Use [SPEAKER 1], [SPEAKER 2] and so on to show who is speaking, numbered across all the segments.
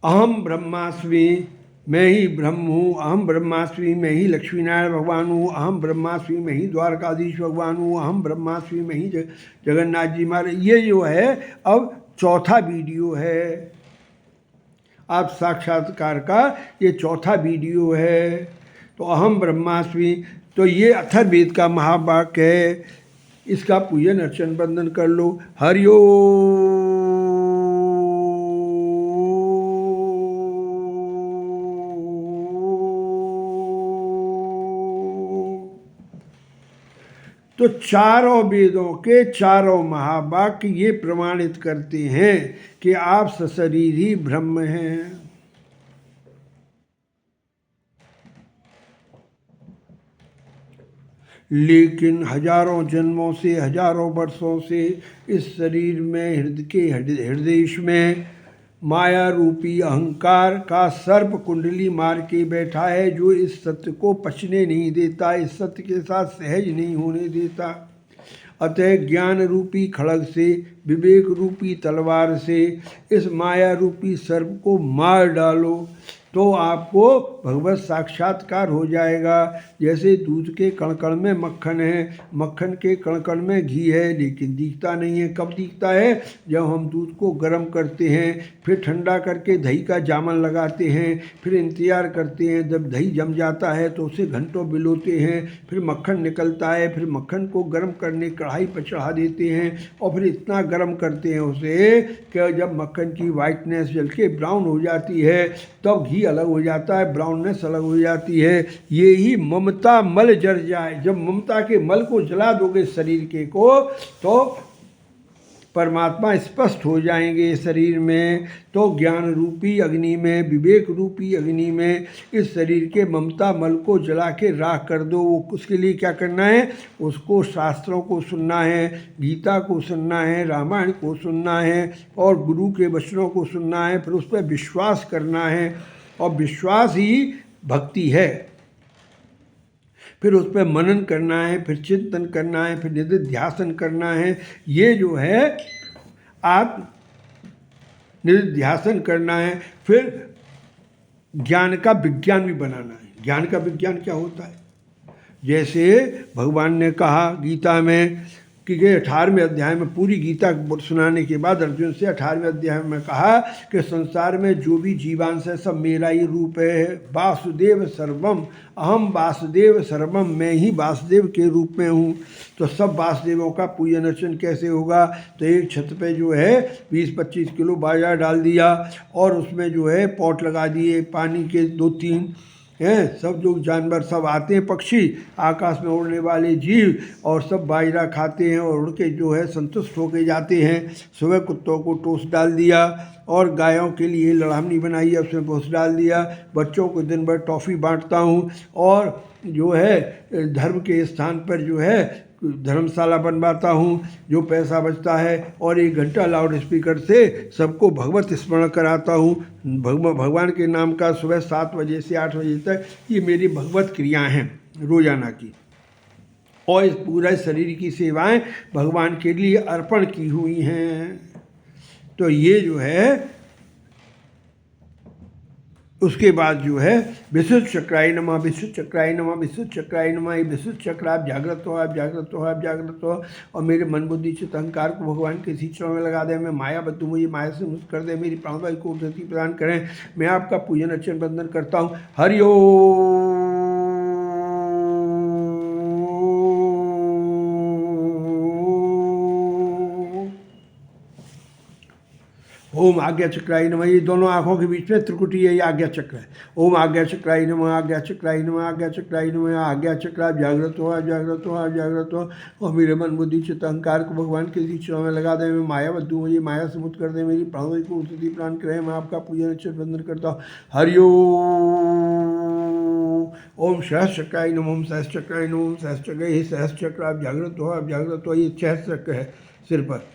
[SPEAKER 1] अहम ब्रह्मास्मि, मैं ही ब्रह्म हूँ। अहम ब्रह्मास्मि, मैं ही लक्ष्मीनारायण भगवान हूँ। अहम ब्रह्मास्मि, मैं ही द्वारकाधीश भगवान हूँ। अहम ब्रह्मास्मि, मैं ही जगन्नाथ जी महाराज। ये जो है अब चौथा वीडियो है, आप साक्षात्कार का ये चौथा वीडियो है। तो अहम ब्रह्मास्मि, तो ये अथर्ववेद का महावाक्य है, इसका पूजन अर्चन बंदन कर लो। हरिओ। तो चारों वेदों के चारों महावाक्य ये प्रमाणित करते हैं कि आप सशरीर ही ब्रह्म हैं। लेकिन हजारों जन्मों से, हजारों वर्षों से इस शरीर में, हृदय में माया रूपी अहंकार का सर्प कुंडली मार के बैठा है, जो इस सत्य को पचने नहीं देता, इस सत्य के साथ सहज नहीं होने देता। अतः ज्ञान रूपी खड़ग से, विवेक रूपी तलवार से इस माया रूपी सर्प को मार डालो, तो आपको भगवत साक्षात्कार हो जाएगा। जैसे दूध के कण कण में मक्खन है, मक्खन के कण कण में घी है, लेकिन दिखता नहीं है। कब दिखता है? जब हम दूध को गर्म करते हैं, फिर ठंडा करके दही का जामन लगाते हैं, फिर इंतजार करते हैं। जब दही जम जाता है तो उसे घंटों बिलोते हैं, फिर मक्खन निकलता है, फिर मक्खन को गर्म करने कढ़ाई पर चढ़ा देते हैं, और फिर इतना गर्म करते हैं उसे कि जब मक्खन की वाइटनेस जल के ब्राउन हो जाती है, तब घी अलग हो जाता है, ब्राउननेस अलग हो जाती है। ये ही ममता मल जर जाए, जब ममता के मल को जला दोगे शरीर के को, तो परमात्मा स्पष्ट हो जाएंगे शरीर में। तो ज्ञान रूपी अग्नि में, विवेक रूपी अग्नि में इस शरीर के ममता मल को जला के राख कर दो। वो उसके लिए क्या करना है? उसको शास्त्रों को सुनना है, गीता को सुनना है, रामायण को सुनना है, और गुरु के वचनों को सुनना है, फिर उस पर विश्वास करना है, और विश्वास ही भक्ति है। फिर उस पर मनन करना है, फिर चिंतन करना है, फिर निधिध्यासन करना है। ये जो है आप निधिध्यासन करना है, फिर ज्ञान का विज्ञान भी बनाना है। ज्ञान का विज्ञान क्या होता है? जैसे भगवान ने कहा गीता में कि 18वें अध्याय में, पूरी गीता सुनाने के बाद अर्जुन से 18वें अध्याय में कहा कि संसार में जो भी जीवांश है सब मेरा ही रूप है। वासुदेव सर्वम, अहम वासुदेव सर्वम, मैं ही वासुदेव के रूप में हूँ। तो सब वासुदेवों का पूजन अर्चन कैसे होगा? तो एक छत पे जो है 20-25 किलो बाजरा डाल दिया, और उसमें जो है पॉट लगा दिए पानी के 2-3 हैं। सब लोग जानवर सब आते हैं, पक्षी, आकाश में उड़ने वाले जीव, और सब बाजरा खाते हैं और उड़ के जो है संतुष्ट होके जाते हैं। सुबह कुत्तों को टोस्ट डाल दिया, और गायों के लिए लड़ामनी बनाई है, उसमें भूस डाल दिया। बच्चों को दिन भर टॉफ़ी बांटता हूँ, और जो है धर्म के स्थान पर जो है धर्मशाला बनवाता हूँ। जो पैसा बचता है, और 1 घंटा लाउड स्पीकर से सबको भगवत स्मरण कराता हूँ। भगवान के नाम का सुबह 7 बजे से 8 बजे तक, ये मेरी भगवत क्रियाएं हैं रोजाना की। और इस पूरे शरीर की सेवाएं भगवान के लिए अर्पण की हुई हैं। तो ये जो है, उसके बाद जो है विशुद्ध चक्राय नमः, विशुद्ध चक्राय नमः, विशुद्ध चक्राय नमः। ये विशुद्ध चक्र आप जागृत हो, आप जागृत हो, आप जागृत हो, और मेरे मन बुद्धि चित्त अहंकार को भगवान के चरणों में लगा दे। मैं माया बद्दू, मुझे माया से मुक्त कर दे, मेरी प्राणवायु को गति प्रदान करें। मैं आपका पूजन अर्चन बंदन करता हूँ। हरि ओम आज्ञा चक्राय नमः। ये दोनों आंखों के बीच में त्रिकुटी है, ये आज्ञा चक्र है। ओम आज्ञा चक्राय नमः, आज्ञा चक्राय नमः, आज्ञा चक्राय नमः। आज्ञा चक्र आप जागृत हो, आप जागृत हो, आप जागृत हो, और मेरे मन बुद्धि चित्त अहंकार को भगवान के चरणों में लगा दे। मैं माया बद्दू, मुझे माया से मुक्त कर दे, मेरी प्राणवायु को स्थिति प्रदान करें। मैं आपका पूजन अर्चन बंदन करता हूँ। हरि ओम सहस्र चक्राय नमः, ओम सहस्र चक्राय नमः, ओम सहस्र चक्र। ये सहस्र चक्र आप जागृत हो, आप जागृत हो। ये सहस्र चक्र है सिर पर।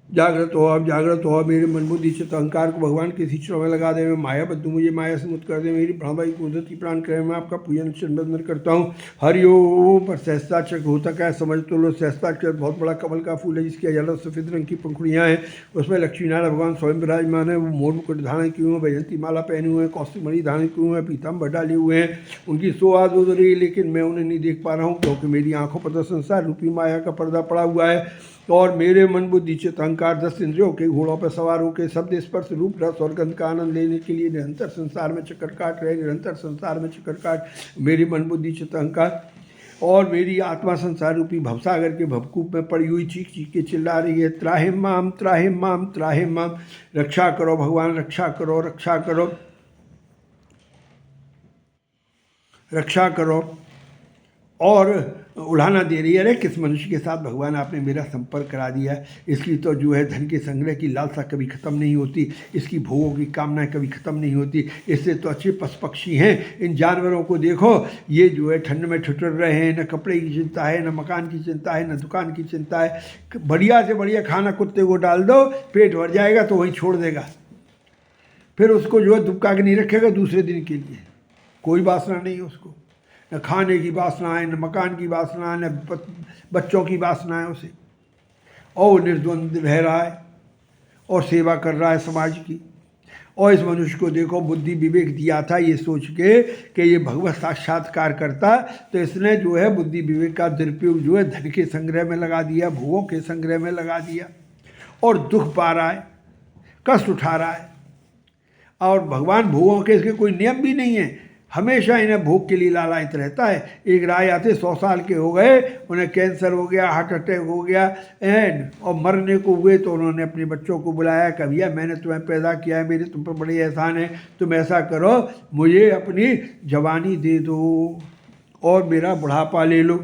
[SPEAKER 1] जागृत हो, अब जागृत हो, मेरे मन बुद्धि चित्त अहंकार को भगवान के शिक्षण में लगा दे, मैं माया बद्दू मुझे माया से मुक्त कर दे, मेरी ब्रह्मभाई कुदरती प्राण करे, मैं आपका पूजन वंदन करता हूँ। हरिओम। पर सहस्त्राक्षर होता क्या है समझ तो लो। सहस्त्राक्षर बहुत बड़ा कमल का फूल है जिसकी अजर सफ़ेद रंग की पंखुड़ियाँ हैं, उसमें लक्ष्मीनारायण भगवान स्वयं विराजमान है। वो मोर मुकुट धारण किए हुए, वैजंती माला पहने हुए हैं, कौस्तुभ मणि धारण किए हुए हैं, पीताम्बर डाले हुए हैं, उनकी सुहास हो रही है, लेकिन मैं उन्हें नहीं देख पा रहा हूँ क्योंकि मेरी आंखों पर तो संसार रूपी माया का पर्दा पड़ा हुआ है। और मेरे मन बुद्धि चित्त अहंकार 10 इंद्रियों के घोड़ों पर सवार होकर शब्द स्पर्श रूप रस और गंध का आनंद लेने के लिए निरंतर संसार में चक्कर काट रहे, निरंतर संसार में चक्कर काट मेरी मन बुद्धि चित्त अहंकार। और मेरी आत्मा संसार रूपी भवसागर के भवकूप में पड़ी हुई चीख चीख के चिल्ला रही है, त्राहिम माम त्राहिम माम त्राहिम माम। रक्षा करो भगवान, रक्षा करो, रक्षा करो, रक्षा करो। और उड़ाना दे रही है, अरे किस मनुष्य के साथ भगवान आपने मेरा संपर्क करा दिया है। इसकी तो जो है धन के संग्रह की लालसा कभी ख़त्म नहीं होती, इसकी भोगों की कामनाएं कभी ख़त्म नहीं होती। इससे तो अच्छे पशु पक्षी हैं। इन जानवरों को देखो, ये जो है ठंड में ठिठुर रहे हैं, न कपड़े की चिंता है, न मकान की चिंता है, न दुकान की चिंता है। बढ़िया से बढ़िया खाना कुत्ते को डाल दो, पेट भर जाएगा तो वहीं छोड़ देगा, फिर उसको जो है दुबका के नहीं रखेगा दूसरे दिन के लिए। कोई वासना नहीं है उसको, न खाने की वासना है, न मकान की वासना है, न बच्चों की वासना है उसे। और निर्द्वंद रह रहा है और सेवा कर रहा है समाज की। और इस मनुष्य को देखो, बुद्धि विवेक दिया था ये सोच के कि ये भगवत साक्षात्कार करता, तो इसने जो है बुद्धि विवेक का दुरुपयोग जो है धन के संग्रह में लगा दिया, भोगों के संग्रह में लगा दिया, और दुख पा रहा है, कष्ट उठा रहा है। और भगवान भोगों के इसके कोई नियम भी नहीं है, हमेशा इन्हें भोग के लिए लालायित रहता है। एक राय आते 100 साल के हो गए, उन्हें कैंसर हो गया, हार्ट अटैक हो गया और मरने को हुए, तो उन्होंने अपने बच्चों को बुलाया, कभिया मैंने तुम्हें पैदा किया है, मेरे तुम पर बड़े एहसान है, तुम ऐसा करो मुझे अपनी जवानी दे दो और मेरा बुढ़ापा ले लो।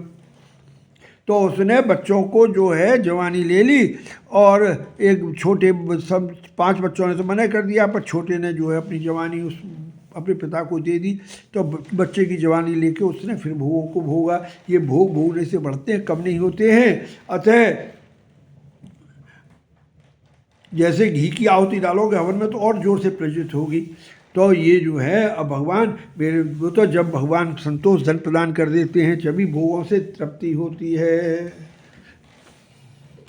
[SPEAKER 1] तो उसने बच्चों को जो है जवानी ले ली, और एक छोटे सब 5 बच्चों ने तो मना कर दिया, पर छोटे ने जो है अपनी जवानी उस अपने पिता को दे दी। तो बच्चे की जवानी लेके उसने फिर भोगों को भोगा। ये भोग भोगने से बढ़ते हैं, कम नहीं होते हैं। अतः जैसे घी की आहुति डालोगे हवन में तो और जोर से प्रज्वलित होगी। तो ये जो है अब भगवान मेरे वो तो जब भगवान संतोष धन प्रदान कर देते हैं तभी भोगों से तृप्ति होती है।